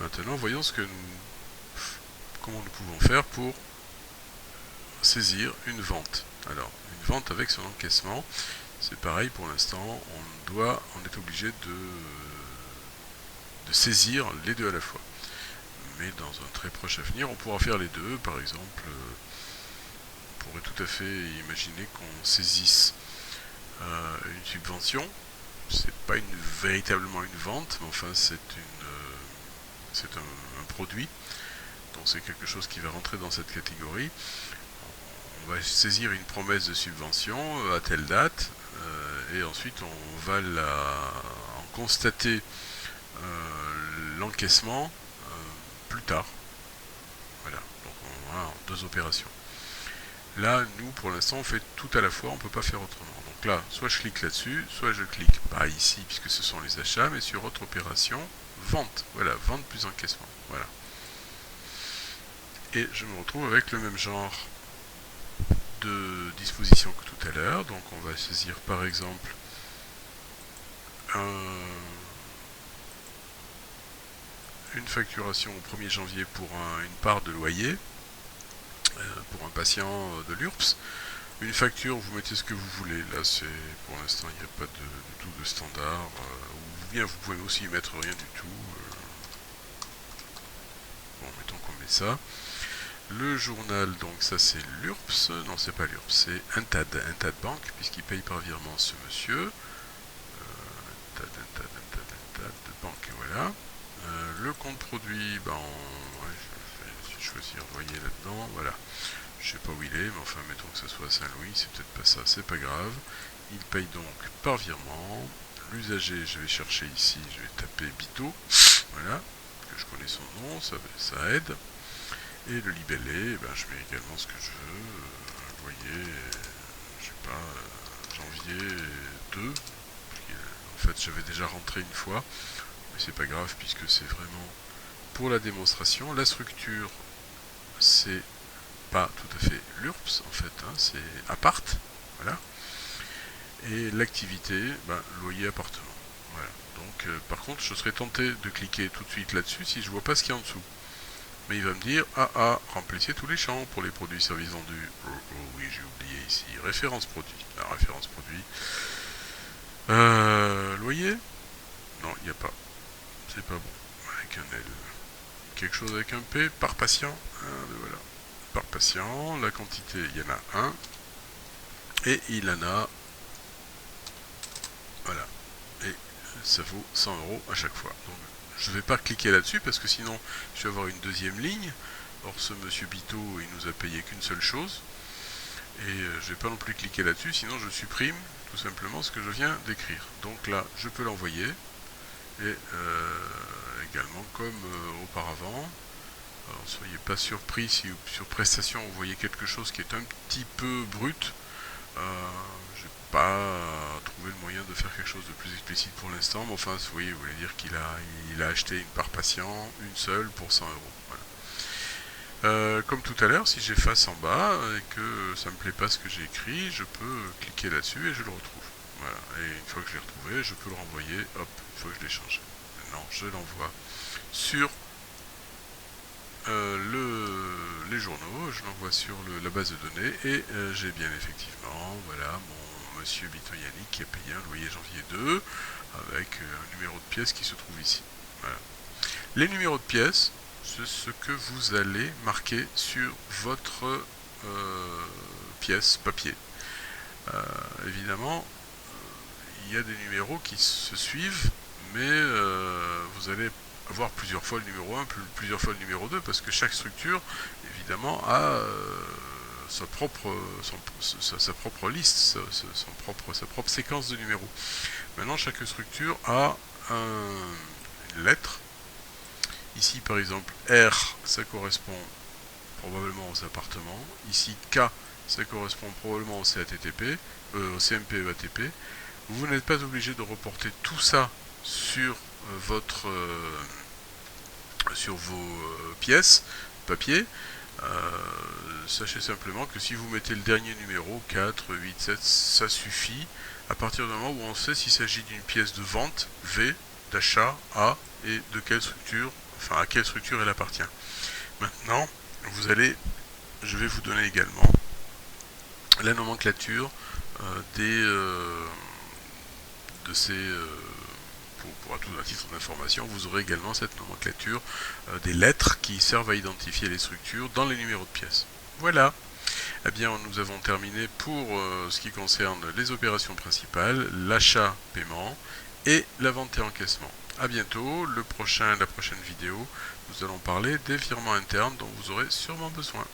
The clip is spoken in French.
Maintenant, voyons comment nous pouvons faire pour saisir une vente. Alors, une vente avec son encaissement, c'est pareil pour l'instant, on est obligé de saisir les deux à la fois. Mais dans un très proche avenir, on pourra faire les deux. Par exemple, on pourrait tout à fait imaginer qu'on saisisse une subvention. C'est pas véritablement une vente, mais enfin c'est un produit. Donc c'est quelque chose qui va rentrer dans cette catégorie. On va saisir une promesse de subvention à telle date, et ensuite on va en constater l'encaissement plus tard. Voilà, donc on a deux opérations. Là, nous, pour l'instant, on fait tout à la fois, on ne peut pas faire autrement. Donc là, soit je clique là-dessus, soit je clique, pas ici, puisque ce sont les achats, mais sur autre opération, vente. Voilà, vente plus encaissement. Voilà. Et je me retrouve avec le même genre de disposition que tout à l'heure. Donc on va saisir par exemple une facturation au 1er janvier pour une part de loyer pour un patient de l'URPS. Une facture, vous mettez ce que vous voulez. Là, pour l'instant, il n'y a pas du tout de standard. Ou bien vous pouvez aussi mettre rien du tout. Bon, mettons qu'on met ça. Le journal, donc ça c'est l'URPS. Non, c'est pas l'URPS, c'est Intad Bank, puisqu'il paye par virement ce monsieur. Intad Bank, voilà. Le compte produit, ben, je vais choisir loyer là-dedans. Voilà. Je sais pas où il est, mais enfin, mettons que ce soit à Saint-Louis, c'est peut-être pas ça, c'est pas grave. Il paye donc par virement. L'usager, je vais chercher ici, je vais taper Bito, voilà, que je connais son nom, ça aide. Et le libellé, ben, je mets également ce que je veux. Vous voyez, je sais pas, janvier 2. En fait, j'avais déjà rentré une fois, mais c'est pas grave puisque c'est vraiment pour la démonstration. La structure, c'est pas tout à fait l'URPS en fait, hein, c'est appart, voilà. Et l'activité, ben, loyer appartement. Voilà. Donc par contre, je serais tenté de cliquer tout de suite là-dessus si je vois pas ce qu'il y a en dessous. Mais il va me dire, remplissez tous les champs pour les produits services vendus. Oui, j'ai oublié ici. Référence produit. La référence produit. Loyer? Non, il n'y a pas. C'est pas bon. Avec un L. Quelque chose avec un P? Par patient? Voilà. Par patient. La quantité, il y en a un. Et il en a... Voilà. Et ça vaut 100 € à chaque fois. Donc, je ne vais pas cliquer là-dessus parce que sinon, je vais avoir une deuxième ligne. Or, ce monsieur Bito, il nous a payé qu'une seule chose. Et je ne vais pas non plus cliquer là-dessus, sinon je supprime tout simplement ce que je viens d'écrire. Donc là, je peux l'envoyer. Et également, comme auparavant, alors, soyez pas surpris si sur prestation vous voyez quelque chose qui est un petit peu brut. Je n'ai pas trouvé le moyen de faire quelque chose de plus explicite pour l'instant, mais enfin, vous voyez, vous voulez dire qu'il a acheté une part patient, une seule, pour 100 €. Voilà. Comme tout à l'heure, si j'efface en bas et que ça me plaît pas ce que j'ai écrit, je peux cliquer là-dessus et je le retrouve. Voilà. Et une fois que je l'ai retrouvé, je peux le renvoyer, hop, une fois que je l'ai changé. Maintenant, je l'envoie sur les journaux, je l'envoie sur la base de données et j'ai bien effectivement, voilà, mon monsieur Bitoyani qui a payé un loyer janvier 2 avec un numéro de pièce qui se trouve ici. Voilà. Les numéros de pièces, c'est ce que vous allez marquer sur votre pièce papier. Évidemment, il y a des numéros qui se suivent, mais vous allez avoir plusieurs fois le numéro 1, plusieurs fois le numéro 2, parce que chaque structure, évidemment, a sa propre liste, sa propre séquence de numéros. Maintenant, chaque structure a une lettre. Ici, par exemple, R, ça correspond probablement aux appartements. Ici, K, ça correspond probablement au CATTP, au CMPEATP. Vous n'êtes pas obligé de reporter tout ça sur sur vos pièces papier. Sachez simplement que si vous mettez le dernier numéro, 4, 8, 7, ça suffit. À partir du moment où on sait s'il s'agit d'une pièce de vente, V, d'achat, A, et de quelle structure enfin à quelle structure elle appartient. Maintenant, je vais vous donner également la nomenclature de ces à titre d'information, vous aurez également cette nomenclature des lettres qui servent à identifier les structures dans les numéros de pièces. Voilà. Eh bien, nous avons terminé pour ce qui concerne les opérations principales, l'achat, paiement et la vente et encaissement. A bientôt, la prochaine vidéo, nous allons parler des virements internes dont vous aurez sûrement besoin.